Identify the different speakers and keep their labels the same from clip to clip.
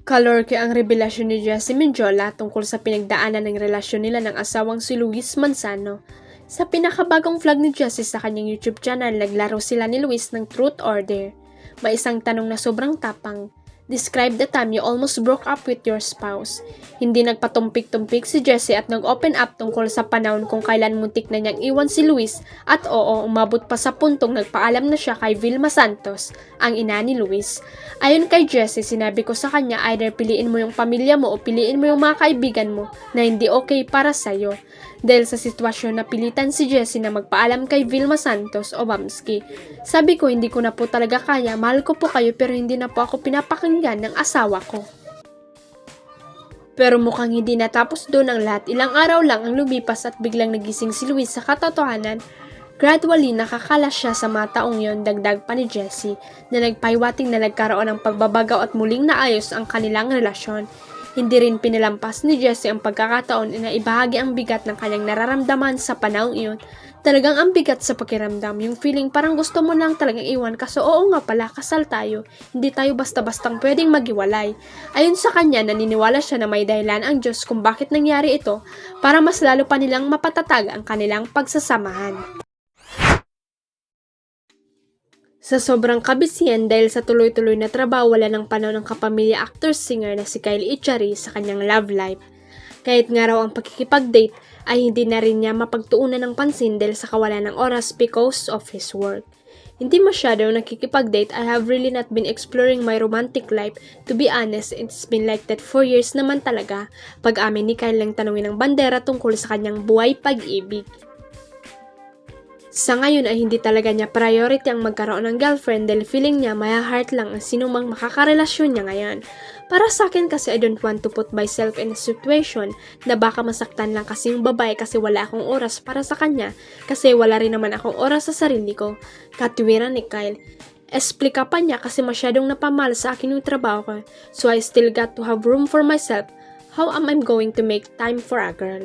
Speaker 1: Kalorke ang revelasyon ni Jessie Mendiola tungkol sa pinagdaanan ng relasyon nila ng asawang si Luis Manzano. Sa pinakabagong vlog ni Jessie sa kanyang YouTube channel, naglaro sila ni Luis ng Truth Order. May isang tanong na sobrang tapang. Describe the time you almost broke up with your spouse. Hindi nagpatumpik-tumpik si Jessie at nag-open up tungkol sa panahon kung kailan muntik na niyang iwan si Luis at umabot pa sa puntong nagpaalam na siya kay Vilma Santos, ang ina ni Luis. Ayon kay Jessie, sinabi ko sa kanya either piliin mo yung pamilya mo o piliin mo yung mga kaibigan mo na hindi okay para sa'yo. Dahil sa sitwasyon napilitan si Jessie na magpaalam kay Vilma Santos o Bamski. Sabi ko hindi ko na po talaga kaya, mahal ko po kayo pero hindi na po ako pinapakinggan ng asawa ko. Pero mukhang hindi natapos doon ang lahat. Ilang araw lang ang lumipas at biglang nagising si Luis sa katotohanan. Gradually, nakakala siya sa mga taong yon, dagdag pa ni Jessie, na nagpahiwating na nagkaroon ng pagbabagaw at muling naayos ang kanilang relasyon. Hindi rin pinilampas ni Jessie ang pagkakataon na ibahagi ang bigat ng kanyang nararamdaman sa panahong iyon. Talagang ang bigat sa pakiramdam, yung feeling parang gusto mo lang talagang iwan kaso oo nga pala, kasal tayo. Hindi tayo basta-bastang pwedeng maghiwalay. Ayon sa kanya, naniniwala siya na may dahilan ang Diyos kung bakit nangyari ito para mas lalo pa nilang mapatatag ang kanilang pagsasamahan. Sa sobrang kabisihan dahil sa tuloy-tuloy na trabaho, wala ng panahon ng kapamilya actor-singer na si Kyle Echari sa kanyang love life. Kahit nga raw ang pakikipag-date ay hindi na rin niya mapagtuunan ng pansin dahil sa kawalan ng oras because of his work. Hindi masyadong nakikipag-date. I have really not been exploring my romantic life. To be honest, it's been like that 4 years naman talaga. Pag-amin ni Kyle lang tanungin ng bandera tungkol sa kanyang buhay pag-ibig. Sa ngayon ay hindi talaga niya priority ang magkaroon ng girlfriend dahil feeling niya may heart lang ang sinumang makakarelasyon niya ngayon. Para sa akin kasi I don't want to put myself in a situation na baka masaktan lang kasi yung babae kasi wala akong oras para sa kanya kasi wala rin naman akong oras sa sarili ko. Katuwiran ni Kyle. Explica pa niya kasi masyadong napamahal sa akin yung trabaho ko, so I still got to have room for myself. How am I going to make time for a girl?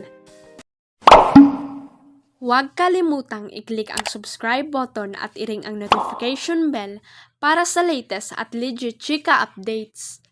Speaker 1: Huwag kalimutang i-click ang subscribe button at i-ring ang notification bell para sa latest at legit chika updates.